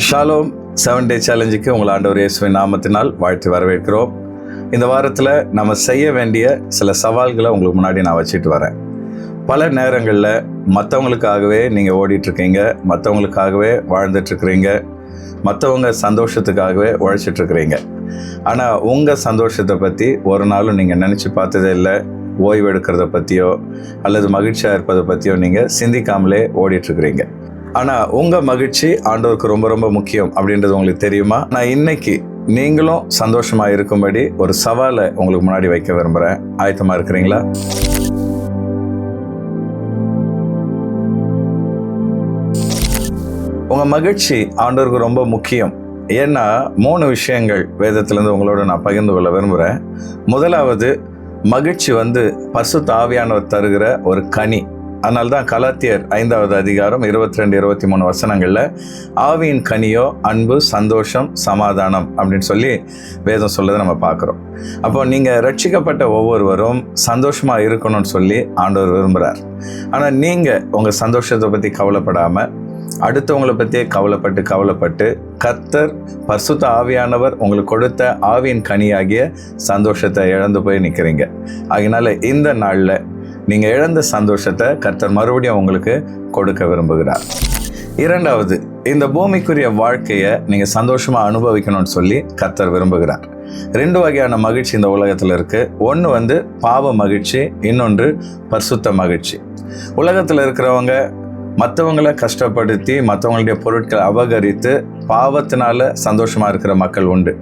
Shalom 7 டே சேலஞ்சுக்கு உங்கள் ஆண்டவர் இயேசுவின் நாமத்தினால் வாழ்த்து வரவேற்கிறோம். இந்த வாரத்தில் நம்ம செய்ய வேண்டிய சில சவால்களை உங்களுக்கு முன்னாடி நான் வச்சுட்டு வரேன். பல நேரங்களில் மற்றவங்களுக்காகவே நீங்கள் ஓடிட்டுருக்கீங்க, மற்றவங்களுக்காகவே வாழ்ந்துட்டுருக்கிறீங்க, மற்றவங்க சந்தோஷத்துக்காகவே உழைச்சிட்ருக்கிறீங்க. ஆனால் உங்கள் சந்தோஷத்தை பற்றி ஒரு நாளும் நீங்கள் நினச்சி பார்த்ததே இல்லை. ஓய்வு எடுக்கிறத பற்றியோ அல்லது மகிழ்ச்சியாக இருப்பதை பற்றியோ நீங்கள் சிந்திக்காமலே ஓடிட்டுருக்கிறீங்க. ஆனால் உங்கள் மகிழ்ச்சி ஆண்டவருக்கு ரொம்ப ரொம்ப முக்கியம் அப்படின்றது உங்களுக்கு தெரியுமா? நான் இன்னைக்கு நீங்களும் சந்தோஷமாக இருக்கும்படி ஒரு சவாலை உங்களுக்கு முன்னாடி வைக்க விரும்புகிறேன். ஆயத்தமாக இருக்கிறீங்களா? உங்கள் மகிழ்ச்சி ஆண்டவருக்கு ரொம்ப முக்கியம். ஏன்னா 3 விஷயங்கள் வேதத்திலேருந்து உங்களோட நான் பகிர்ந்து கொள்ள விரும்புகிறேன். முதலாவது, மகிழ்ச்சி பரிசுத்த ஆவியானவர் தருகிற ஒரு கனி. அதனால்தான் கலாத்தியர் 5வது அதிகாரம் 22-23 வசனங்களில் ஆவியின் கனியோ அன்பு, சந்தோஷம், சமாதானம் அப்படின்னு சொல்லி வேதம் சொல்றதை நம்ம பார்க்குறோம். அப்போ நீங்கள் ரட்சிக்கப்பட்ட ஒவ்வொருவரும் சந்தோஷமாக இருக்கணும்னு சொல்லி ஆண்டவர் விரும்புகிறார். ஆனால் நீங்கள் உங்கள் சந்தோஷத்தை பற்றி கவலைப்படாமல் அடுத்தவங்களை பற்றியே கவலைப்பட்டு கர்த்தர் பரிசுத்த ஆவியானவர் உங்களுக்கு கொடுத்த ஆவியின் கனியாகிய சந்தோஷத்தை இழந்து போய் நிற்கிறீங்க. அதனால இந்த நாளில் நீங்கள் இழந்த சந்தோஷத்தை கர்த்தர் மறுபடியும் உங்களுக்கு கொடுக்க விரும்புகிறார். இரண்டாவது, இந்த பூமிக்குரிய வாழ்க்கையை நீங்கள் சந்தோஷமாக அனுபவிக்கணும்னு சொல்லி கர்த்தர் விரும்புகிறார். 2 வகையான மகிழ்ச்சி இந்த உலகத்தில் இருக்குது. ஒன்று பாவ மகிழ்ச்சி, இன்னொன்று பரிசுத்த மகிழ்ச்சி. உலகத்தில் இருக்கிறவங்க மற்றவங்களை கஷ்டப்படுத்தி மற்றவங்களுடைய பொருட்களை அபகரித்து பாவத்தினால சந்தோஷமாக இருக்கிற மக்கள் உண்டு.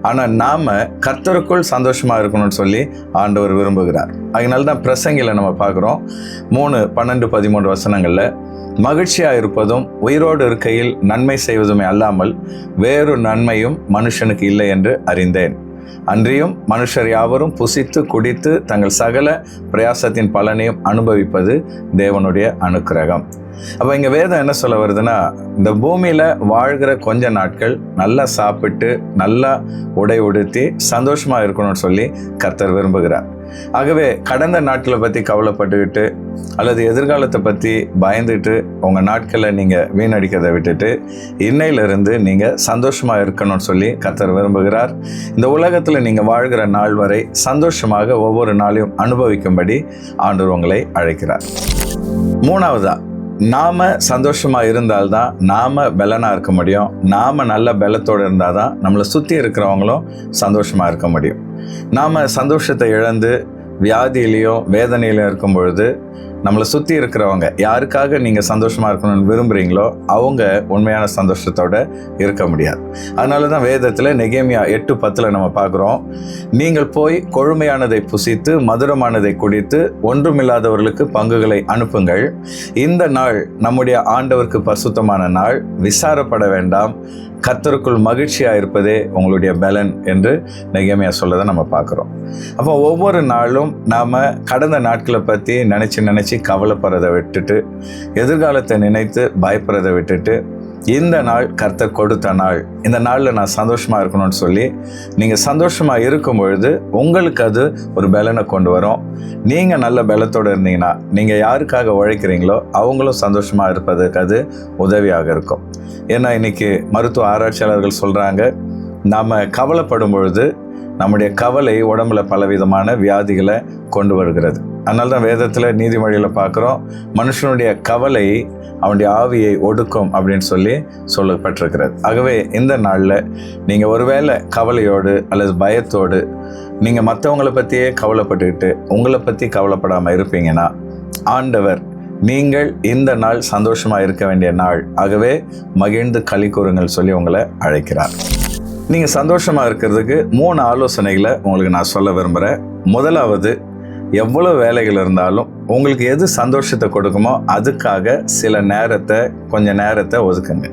ஆனால் நாம் கர்த்தருக்குள் சந்தோஷமாக இருக்கணும்னு சொல்லி ஆண்டவர் விரும்புகிறார். அதனால தான் பிரசங்கில நம்ம பார்க்குறோம் 3:12-13 வசனங்களில், மகிழ்ச்சியாக இருப்பதும் உயிரோடு இருக்கையில் நன்மை செய்வதுமே அல்லாமல் வேறு நன்மையும் மனுஷனுக்கு இல்லை என்று அறிந்தேன். அன்றியும் மனுஷர் யாவரும் புசித்து குடித்து தங்கள் சகல பிரயாசத்தின் பலனையும் அனுபவிப்பது தேவனுடைய அனுக்கிரகம். அப்போ இங்கே வேதம் என்ன சொல்ல வருதுன்னா, இந்த பூமியில் வாழ்கிற கொஞ்ச நாட்கள் நல்லா சாப்பிட்டு நல்லா உடை உடுத்தி சந்தோஷமாக இருக்கணும்னு சொல்லி கர்த்தர் விரும்புகிறார். ஆகவே கடந்த நாட்களை பற்றி கவலைப்பட்டுக்கிட்டு அல்லது எதிர்காலத்தை பற்றி பயந்துட்டு உங்கள் நாட்களை நீங்கள் வீணடிக்கிறதை விட்டுட்டு இன்னையிலிருந்து நீங்கள் சந்தோஷமாக இருக்கணும்னு சொல்லி கர்த்தர் விரும்புகிறார். இந்த உலகத்தில் நீங்கள் வாழ்கிற நாள் வரை சந்தோஷமாக ஒவ்வொரு நாளையும் அனுபவிக்கும்படி ஆண்டவர் உங்களை அழைக்கிறார். மூணாவதா, நாம் சந்தோஷமாக இருந்தால்தான் நாம் பலனாக இருக்க முடியும். நாம் நல்ல பலத்தோடு இருந்தால் தான் நம்மளை சுற்றி இருக்கிறவங்களும் சந்தோஷமாக இருக்க முடியும். நாம் சந்தோஷத்தை இழந்து வியாதியிலையும் வேதனையிலையும் இருக்கும் பொழுது நம்மளை சுற்றி இருக்கிறவங்க யாருக்காக நீங்கள் சந்தோஷமாக இருக்கணும்னு விரும்புகிறீங்களோ அவங்க உண்மையான சந்தோஷத்தோடு இருக்க முடியாது. அதனால தான் வேதத்தில் நெகேமியா 8:10 நம்ம பார்க்குறோம், நீங்கள் போய் கொழுமையானதை புசித்து மதுரமானதை குடித்து ஒன்றுமில்லாதவர்களுக்கு பங்குகளை அனுப்புங்கள். இந்த நாள் நம்முடைய ஆண்டவருக்கு பரிசுத்தமான நாள், விசாரப்பட வேண்டாம், கர்த்தருக்குள் மகிழ்ச்சியாக இருப்பதே உங்களுடைய பலன் என்று நெகேமியா சொல்லதை நம்ம பார்க்குறோம். அப்போ ஒவ்வொரு நாளும் நாம் கடந்த நாட்களை பற்றி நினச்சி கவலைப்படுறதை விட்டுட்டு எதிர்காலத்தை நினைத்து பயப்படுறதை விட்டுட்டு இந்த நாள் கர்த்தர் கொடுத்த நாள், இந்த நாளில் நான் சந்தோஷமாக இருக்கணும்னு சொல்லி நீங்கள் சந்தோஷமாக இருக்கும் பொழுது உங்களுக்கு அது ஒரு பலனை கொண்டு வரும். நீங்கள் நல்ல பலத்தோடு இருந்தீங்கன்னா நீங்கள் யாருக்காக உழைக்கிறீங்களோ அவங்களும் சந்தோஷமாக இருப்பதற்கு அது உதவியாக இருக்கும். ஏன்னா இன்றைக்கி மருத்துவ ஆராய்ச்சியாளர்கள் சொல்கிறாங்க, நாம் கவலைப்படும் பொழுது நம்முடைய கவலை உடம்புல பலவிதமான வியாதிகளை கொண்டு வருகிறது. அதனால தான் வேதத்தில் நீதிமொழியில் பார்க்குறோம், மனுஷனுடைய கவலை அவனுடைய ஆவியை ஒடுக்கும் அப்படின்னு சொல்லி சொல்லப்பட்டிருக்கிறது. ஆகவே இந்த நாளில் நீங்கள் ஒருவேளை கவலையோடு அல்லது பயத்தோடு நீங்கள் மற்றவங்களை பற்றியே கவலைப்பட்டுக்கிட்டு உங்களை பற்றி கவலைப்படாமல் இருப்பீங்கன்னா ஆண்டவர் நீங்கள் இந்த நாள் சந்தோஷமாக இருக்க வேண்டிய நாள், ஆகவே மகிழ்ந்து களி கூறுங்கள் சொல்லி உங்களை அழைக்கிறார். நீங்கள் சந்தோஷமாக இருக்கிறதுக்கு 3 ஆலோசனைகளை உங்களுக்கு நான் சொல்ல விரும்புகிறேன். முதலாவது, எவ்வளோ வேலைகள் இருந்தாலும் உங்களுக்கு எது சந்தோஷத்தை கொடுக்குமோ அதுக்காக கொஞ்சம் நேரத்தை ஒதுக்குங்க.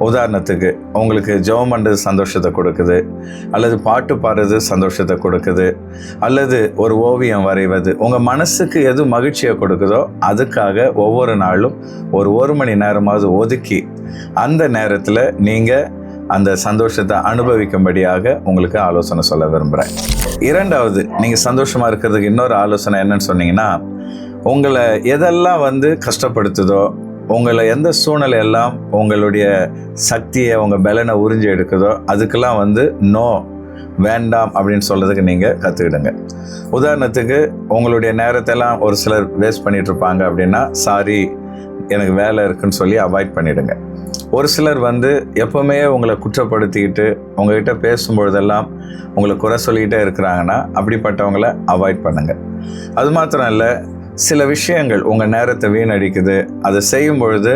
உதாரணத்துக்கு, உங்களுக்கு ஜெபம் பண்ணுறது சந்தோஷத்தை கொடுக்குது, அல்லது பாட்டு பாடுறது சந்தோஷத்தை கொடுக்குது, அல்லது ஒரு ஓவியம் வரைவது, உங்கள் மனசுக்கு எது மகிழ்ச்சியை கொடுக்குதோ அதுக்காக ஒவ்வொரு நாளும் ஒரு 1 மணி நேரமாவது ஒதுக்கி அந்த நேரத்தில் நீங்கள் அந்த சந்தோஷத்தை அனுபவிக்கும்படியாக உங்களுக்கு ஆலோசனை சொல்ல விரும்புகிறேன். இரண்டாவது, நீங்கள் சந்தோஷமாக இருக்கிறதுக்கு இன்னொரு ஆலோசனை என்னன்னு சொன்னீங்கன்னா, உங்களை எதெல்லாம் கஷ்டப்படுத்துதோ உங்களை எந்த சூழ்நிலை எல்லாம் உங்களுடைய சக்தியை உங்கள் பலனை உறிஞ்சி எடுக்குதோ அதுக்கெல்லாம் வந்து நோ, வேண்டாம் அப்படின்னு சொல்கிறதுக்கு நீங்கள் கற்றுக்கிடுங்க. உதாரணத்துக்கு உங்களுடைய நேரத்தெல்லாம் ஒரு சிலர் வேஸ்ட் பண்ணிகிட்டு இருப்பாங்க அப்படின்னா, சாரி எனக்கு வேலை இருக்குன்னு சொல்லி அவாய்ட் பண்ணிவிடுங்க. ஒரு சிலர் வந்து எப்போவுமே உங்களை குற்றப்படுத்திக்கிட்டு உங்கள்கிட்ட பேசும்பொழுதெல்லாம் உங்களை குறை சொல்லிக்கிட்டே இருக்கிறாங்கன்னா அப்படிப்பட்டவங்கள அவாய்ட் பண்ணுங்கள். அது மாத்திரம் இல்லை, சில விஷயங்கள் உங்கள் நேரத்தை வீணடிக்குது, அதை செய்யும் பொழுது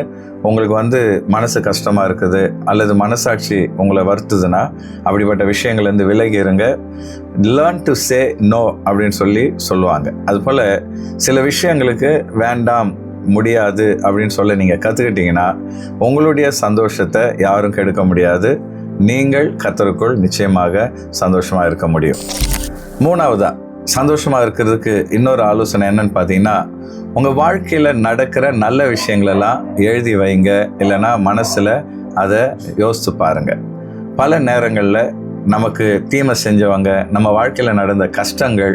உங்களுக்கு வந்து மனசு கஷ்டமாக இருக்குது அல்லது மனசாட்சி உங்களை வருத்துதுன்னா அப்படிப்பட்ட விஷயங்கள்லேருந்து விலகி இருங்க. லேர்ன் டு சே நோ அப்படின்னு சொல்லுவாங்க. அதுபோல் சில விஷயங்களுக்கு வேண்டாம், முடியாது அப்படின்னு சொல்ல நீங்கள் கற்றுக்கிட்டீங்கன்னா உங்களுடைய சந்தோஷத்தை யாரும் கெடுக்க முடியாது. நீங்கள் கர்த்தருக்குள் நிச்சயமாக சந்தோஷமாக இருக்க முடியும். மூணாவதா சந்தோஷமாக இருக்கிறதுக்கு இன்னொரு ஆலோசனை என்னன்னு பார்த்தீங்கன்னா, உங்கள் வாழ்க்கையில் நடக்கிற நல்ல விஷயங்களெல்லாம் எழுதி வைங்க, இல்லைன்னா மனசில் அதை யோசித்து பாருங்கள். பல நேரங்களில் நமக்கு தீமை செஞ்சவங்க, நம்ம வாழ்க்கையில் நடந்த கஷ்டங்கள்,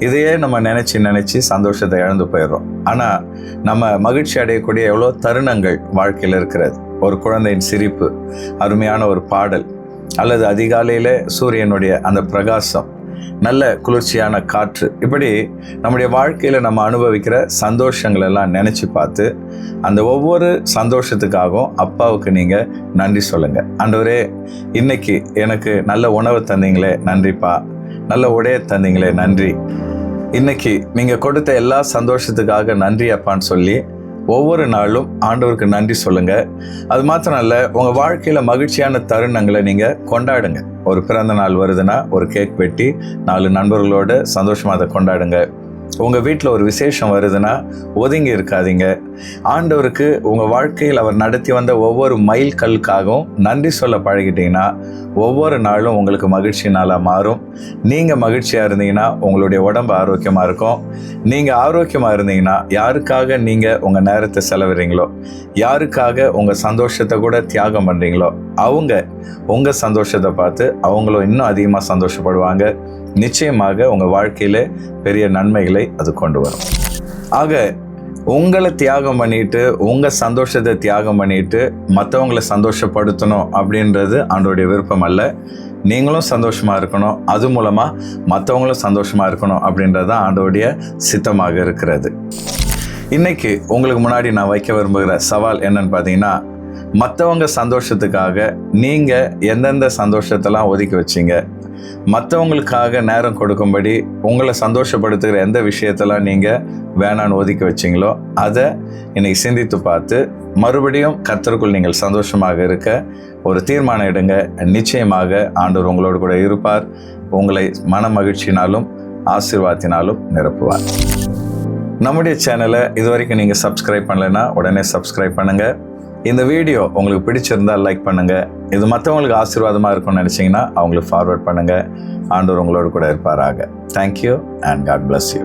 இதையே நம்ம நினச்சி சந்தோஷத்தை இழந்து போயிடுறோம். ஆனால் நம்ம மகிழ்ச்சி அடையக்கூடிய எவ்வளோ தருணங்கள் வாழ்க்கையில் இருக்கிறது. ஒரு குழந்தையின் சிரிப்பு, அருமையான ஒரு பாடல், அல்லது அதிகாலையில் சூரியனுடைய அந்த பிரகாசம், நல்ல குளிர்ச்சியான காற்று, இப்படி நம்முடைய வாழ்க்கையில் நம்ம அனுபவிக்கிற சந்தோஷங்கள் எல்லாம் நினச்சி பார்த்து அந்த ஒவ்வொரு சந்தோஷத்துக்காகவும் அப்பாவுக்கு நீங்கள் நன்றி சொல்லுங்கள். ஆண்டவரே, இன்னைக்கு எனக்கு நல்ல உணவு தந்தீங்களே நன்றிப்பா, நல்ல உடையை தந்தீங்களே நன்றி, இன்னைக்கு நீங்கள் கொடுத்த எல்லா சந்தோஷத்துக்காக நன்றி அப்பான்னு சொல்லி ஒவ்வொரு நாளும் ஆண்டவருக்கு நன்றி சொல்லுங்கள். அது மாத்திரம் இல்லை, உங்கள் வாழ்க்கையில் மகிழ்ச்சியான தருணங்களை நீங்கள் கொண்டாடுங்க. ஒரு பிறந்த நாள் வருதுன்னா ஒரு கேக் வெட்டி 4 நண்பர்களோடு சந்தோஷமாக அதை கொண்டாடுங்க. உங்கள் வீட்டில் ஒரு விசேஷம் வருதுன்னா ஒதுங்கி இருக்காதீங்க. ஆண்டவருக்கு உங்கள் வாழ்க்கையில் அவர் நடத்தி வந்த ஒவ்வொரு மைல் கல்லுக்காகவும் நன்றி சொல்ல பழகிட்டீங்கன்னா ஒவ்வொரு நாளும் உங்களுக்கு மகிழ்ச்சி நாளாக மாறும். நீங்கள் மகிழ்ச்சியாக இருந்தீங்கன்னா உங்களுடைய உடம்பு ஆரோக்கியமாக இருக்கும். நீங்கள் ஆரோக்கியமாக இருந்தீங்கன்னா யாருக்காக நீங்கள் உங்கள் நேரத்தை செலவிடுறீங்களோ, யாருக்காக உங்கள் சந்தோஷத்தை கூட தியாகம் பண்ணுறீங்களோ, அவங்க உங்கள் சந்தோஷத்தை பார்த்து அவங்களும் இன்னும் அதிகமாக சந்தோஷப்படுவாங்க. நிச்சயமாக உங்கள் வாழ்க்கையில் பெரிய நன்மைகளை அது கொண்டு வரும். ஆக உங்களை தியாகம் பண்ணிட்டு, உங்கள் சந்தோஷத்தை தியாகம் பண்ணிட்டு மற்றவங்களை சந்தோஷப்படுத்தணும் அப்படின்றது ஆண்டவருடைய விருப்பம் அல்ல. நீங்களும் சந்தோஷமாக இருக்கணும், அது மூலமாக மற்றவங்களும் சந்தோஷமாக இருக்கணும் அப்படின்றது தான் ஆண்டவருடைய சித்தமாக இருக்கிறது. இன்னைக்கு உங்களுக்கு முன்னாடி நான் வைக்க விரும்புகிற சவால் என்னன்னு பார்த்தீங்கன்னா, மற்றவங்க சந்தோஷத்துக்காக நீங்கள் எந்தெந்த சந்தோஷத்தெல்லாம் ஒதுக்கி வச்சிங்க, மற்றவங்களுக்காக நேரம் கொடுக்கும்படி உங்களை சந்தோஷப்படுத்துகிற எந்த விஷயத்தெல்லாம் நீங்கள் வேணான்னு ஒதுக்கி வச்சிங்களோ அதை இன்னைக்கு சிந்தித்து பார்த்து மறுபடியும் கர்த்தருக்குள் நீங்கள் சந்தோஷமாக இருக்க ஒரு தீர்மானம் எடுங்க. நிச்சயமாக ஆண்டவர் உங்களோடு கூட இருப்பார். உங்களை மன மகிழ்ச்சினாலும் ஆசீர்வாதத்தினாலும் நிரப்புவார். நம்முடைய சேனலை இதுவரைக்கும் நீங்கள் சப்ஸ்கிரைப் பண்ணலைன்னா உடனே சப்ஸ்கிரைப் பண்ணுங்கள். இந்த வீடியோ உங்களுக்கு பிடிச்சிருந்தால் லைக் பண்ணுங்கள். இது மற்றவங்களுக்கு ஆசீர்வாதமாக இருக்கும்னு நினச்சிங்கன்னா அவங்களுக்கு ஃபார்வர்ட் பண்ணுங்கள். ஆண்டவர் உங்களோடு கூட இருப்பாராக. Thank you and God bless you.